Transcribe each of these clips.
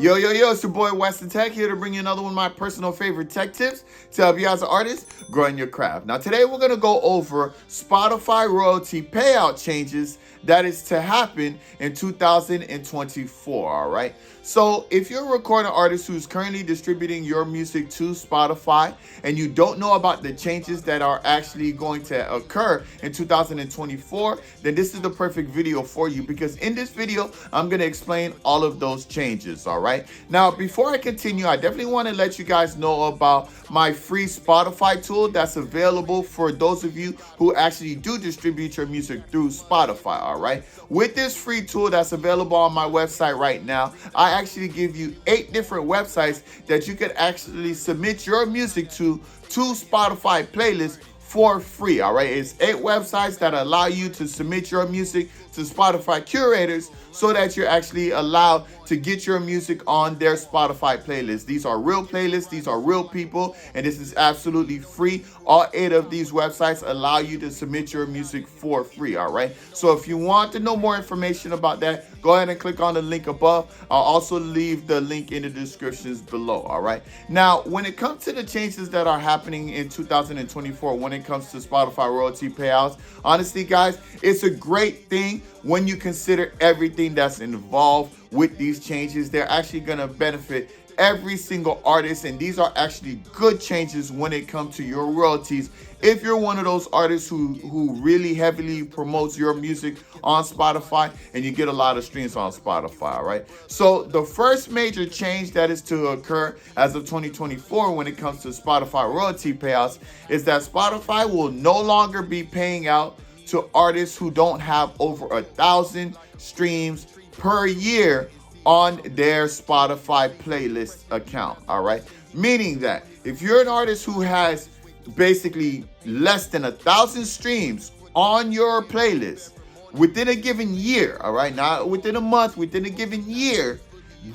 Yo, it's your boy WesTheTech here to bring you another one of my personal favorite tech tips to help you as an artist growing your craft. Now, today we're going to go over Spotify royalty payout changes that is to happen in 2024, all right? So if you're a recording artist who's currently distributing your music to Spotify and you don't know about the changes that are actually going to occur in 2024, then this is the perfect video for you, because in this video, I'm going to explain all of those changes, all right? Now, before I continue, I definitely want to let you guys know about my free Spotify tool that's available for those of you who actually do distribute your music through Spotify, all right? With this free tool that's available on my website right now, I actually give you 8 different websites that you can actually submit your music to Spotify playlists for free, all right? It's 8 websites that allow you to submit your music to Spotify curators so that you're actually allowed to get your music on their Spotify playlist. These are real playlists, these are real people, and this is absolutely free. All 8 of these websites allow you to submit your music for free, all right? So if you want to know more information about that, go ahead and click on the link above. I'll also leave the link in the descriptions below, all right? Now, when it comes to the changes that are happening in 2024, when it comes to Spotify royalty payouts, honestly, guys, it's a great thing when you consider everything that's involved with these changes. They're actually going to benefit every single artist, and these are actually good changes when it comes to your royalties. If you're one of those artists who really heavily promotes your music on Spotify and you get a lot of streams on Spotify, all right? So the first major change that is to occur as of 2024 when it comes to Spotify royalty payouts is that Spotify will no longer be paying out to artists who don't have over 1,000 streams per year on their Spotify playlist account, all right? Meaning that if you're an artist who has basically less than 1,000 streams on your playlist within a given year, all right, not within a month, within a given year,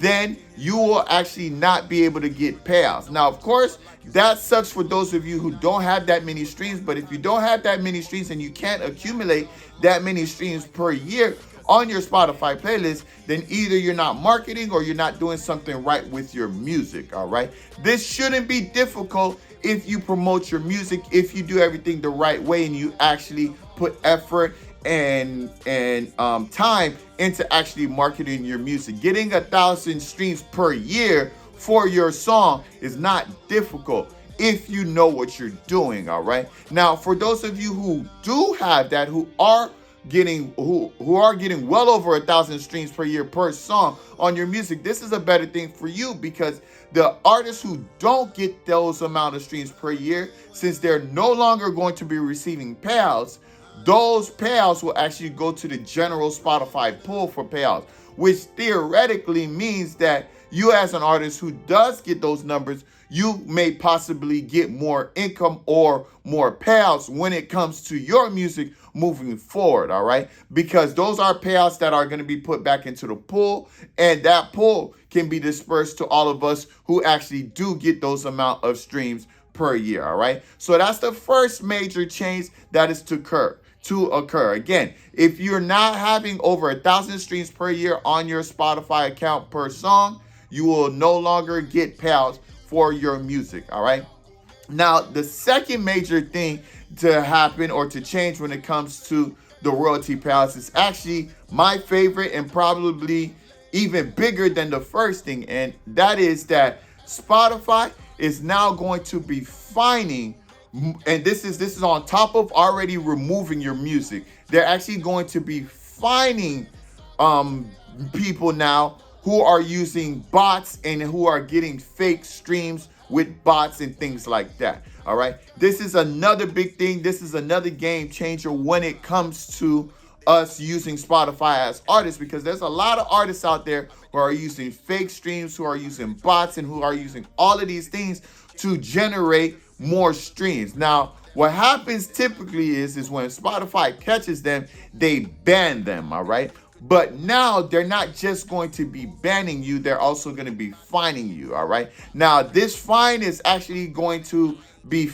then you will actually not be able to get payouts. Now, of course, that sucks for those of you who don't have that many streams, but if you don't have that many streams and you can't accumulate that many streams per year on your Spotify playlist, then either you're not marketing or you're not doing something right with your music, all right? This shouldn't be difficult if you promote your music, if you do everything the right way and you actually put effort and time into actually marketing your music. Getting 1,000 streams per year for your song is not difficult if you know what you're doing, all right? Now, for those of you who do have that, who are getting well over 1,000 streams per year per song on your music, this is a better thing for you, because the artists who don't get those amount of streams per year, since they're no longer going to be receiving payouts, those payouts will actually go to the general Spotify pool for payouts, which theoretically means that you as an artist who does get those numbers, you may possibly get more income or more payouts when it comes to your music moving forward, all right? Because those are payouts that are going to be put back into the pool, and that pool can be dispersed to all of us who actually do get those amount of streams per year, all right? So that's the first major change that is to occur. Again, if you're not having over 1,000 streams per year on your Spotify account per song, you will no longer get payouts for your music, all right? Now, the second major thing to happen or to change when it comes to the royalty payouts is actually my favorite and probably even bigger than the first thing, and that is that Spotify is now going to be fining, and this is on top of already removing your music. They're actually going to be fining people now who are using bots and who are getting fake streams with bots and things like that, all right? This is another big thing. This is another game changer when it comes to us using Spotify as artists, because there's a lot of artists out there who are using fake streams, who are using bots, and who are using all of these things to generate more streams. Now, what happens typically is when Spotify catches them, they ban them, all right? But now they're not just going to be banning you, they're also going to be fining you, all right? Now, this fine is actually going to be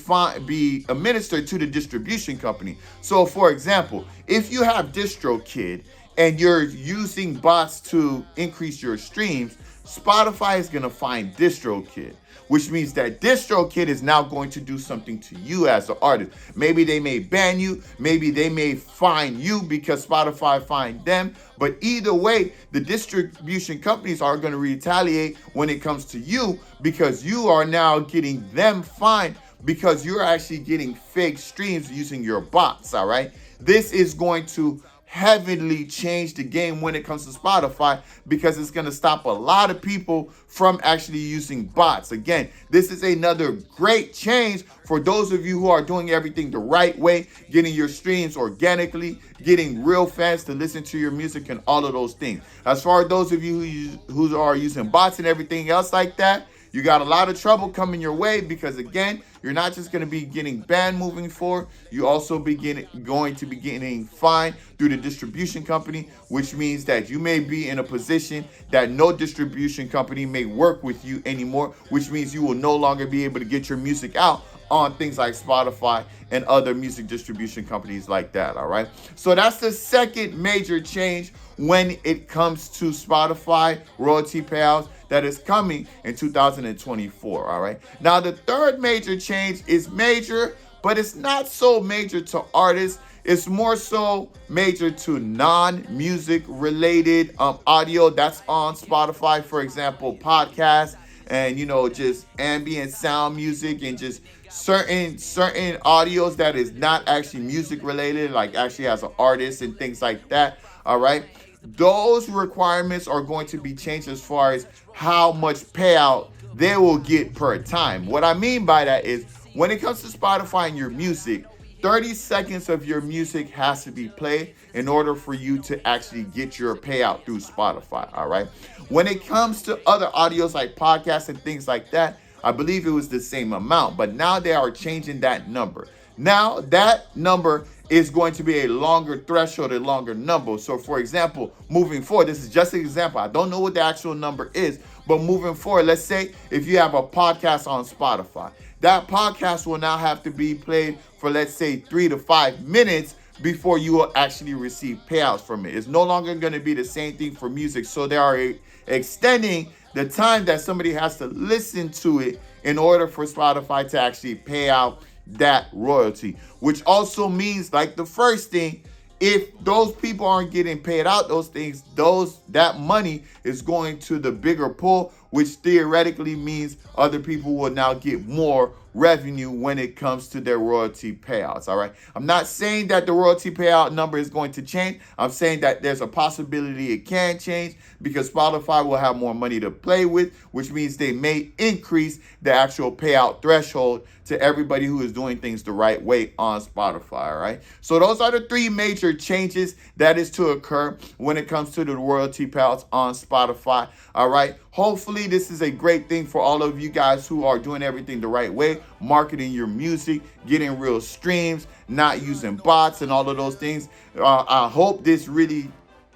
administered to the distribution company. So, for example, if you have DistroKid and you're using bots to increase your streams, Spotify is going to find DistroKid, which means that DistroKid is now going to do something to you as an artist. Maybe they may ban you, maybe they may fine you because Spotify fined them, but either way, the distribution companies are going to retaliate when it comes to you because you are now getting them fined because you're actually getting fake streams using your bots, all right? This is going to heavily change the game when it comes to Spotify because it's going to stop a lot of people from actually using bots. Again, this is another great change for those of you who are doing everything the right way, getting your streams organically, getting real fans to listen to your music and all of those things. As far as those of you who are using bots and everything else like that, you got a lot of trouble coming your way because, again, you're not just going to be getting banned moving forward. You also going to be getting fined through the distribution company, which means that you may be in a position that no distribution company may work with you anymore, which means you will no longer be able to get your music out on things like Spotify and other music distribution companies like that, all right? So that's the second major change when it comes to Spotify royalty payouts that is coming in 2024, all right? Now, the third major change is major, but it's not so major to artists. It's more so major to non-music related audio that's on Spotify, for example, podcasts and, just ambient sound music and just certain audios that is not actually music related, like actually has an artist and things like that, all right? Those requirements are going to be changed as far as how much payout they will get per time. What I mean by that is when it comes to Spotify and your music, 30 seconds of your music has to be played in order for you to actually get your payout through Spotify, all right? When it comes to other audios like podcasts and things like that, I believe it was the same amount, but now they are changing that number. Now that number is going to be a longer threshold, a longer number. So for example, moving forward, this is just an example. I don't know what the actual number is, but moving forward, let's say if you have a podcast on Spotify, that podcast will now have to be played for, let's say, 3 to 5 minutes before you will actually receive payouts from it. It's no longer going to be the same thing for music. So they are extending the time that somebody has to listen to it in order for Spotify to actually pay out that royalty, which also means, like the first thing, if those people aren't getting paid out those things, that money is going to the bigger pool, which theoretically means other people will now get more revenue when it comes to their royalty payouts, all right? I'm not saying that the royalty payout number is going to change. I'm saying that there's a possibility it can change because Spotify will have more money to play with, which means they may increase the actual payout threshold to everybody who is doing things the right way on Spotify, all right? So those are the three major changes that is to occur when it comes to the royalty payouts on Spotify, all right? Hopefully this is a great thing for all of you guys who are doing everything the right way, marketing your music, getting real streams, not using bots and all of those things. I hope this really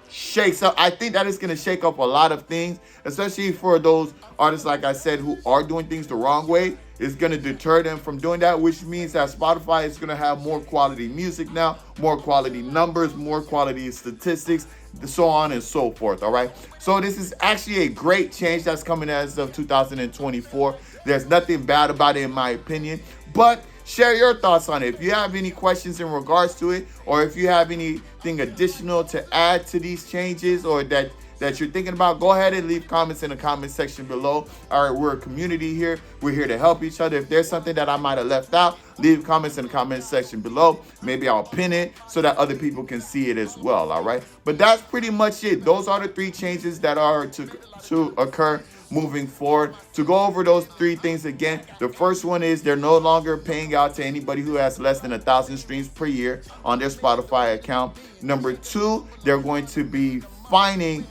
shakes up. I think that it's going to shake up a lot of things, especially for those artists, like I said, who are doing things the wrong way. It's going to deter them from doing that, which means that Spotify is going to have more quality music now, more quality numbers, more quality statistics, so on and so forth, all right? So this is actually a great change that's coming as of 2024. There's nothing bad about it, in my opinion, but share your thoughts on it. If you have any questions in regards to it, or if you have anything additional to add to these changes or that you're thinking about, go ahead and leave comments in the comment section below. All right, we're a community here. We're here to help each other. If there's something that I might have left out, leave comments in the comment section below. Maybe I'll pin it so that other people can see it as well, all right? But that's pretty much it. Those are the three changes that are to occur moving forward. To go over those three things again, the first one is they're no longer paying out to anybody who has less than 1,000 streams per year on their Spotify account. Number two, they're going to be fining,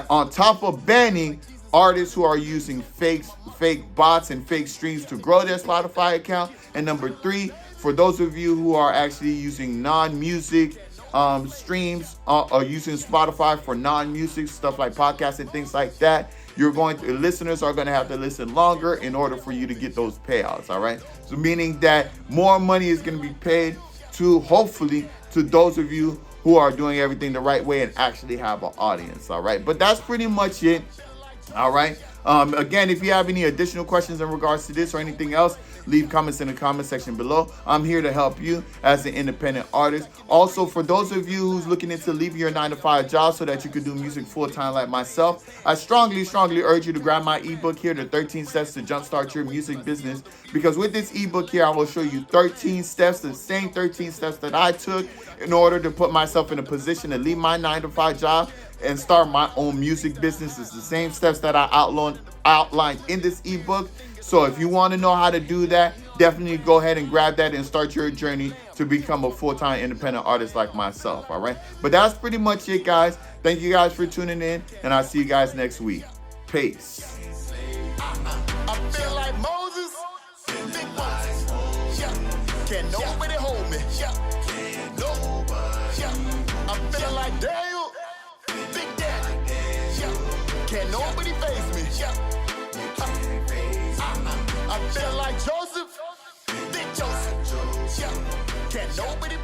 on top of banning, artists who are using fake bots and fake streams to grow their Spotify account. And number three, for those of you who are actually using non-music streams or using Spotify for non-music stuff like podcasts and things like that, listeners are going to have to listen longer in order for you to get those payouts, all right? So meaning that more money is going to be paid to, hopefully, to those of you who are doing everything the right way and actually have an audience, all right? But that's pretty much it. All right. Again, if you have any additional questions in regards to this or anything else, leave comments in the comment section below. I'm here to help you as an independent artist. Also, for those of you who's looking into leaving your 9-to-5 job so that you can do music full-time like myself, I strongly urge you to grab my ebook here, the 13 Steps to Jumpstart Your Music Business. Because with this ebook here, I will show you 13 steps, the same 13 steps that I took in order to put myself in a position to leave my 9-to-5 job and start my own music business. It's the same steps that I outlined in this ebook. So if you want to know how to do that, definitely go ahead and grab that and start your journey to become a full-time independent artist like myself. All right. But that's pretty much it, guys. Thank you guys for tuning in, and I'll see you guys next week. Peace. I feel like Moses, big Moses. Yeah. Can nobody hold me? Yeah. Yeah. I feel like Daniel, big daddy. Yeah. Can nobody face me? Yeah. I feel like Joseph, big Joseph. Yeah. Can nobody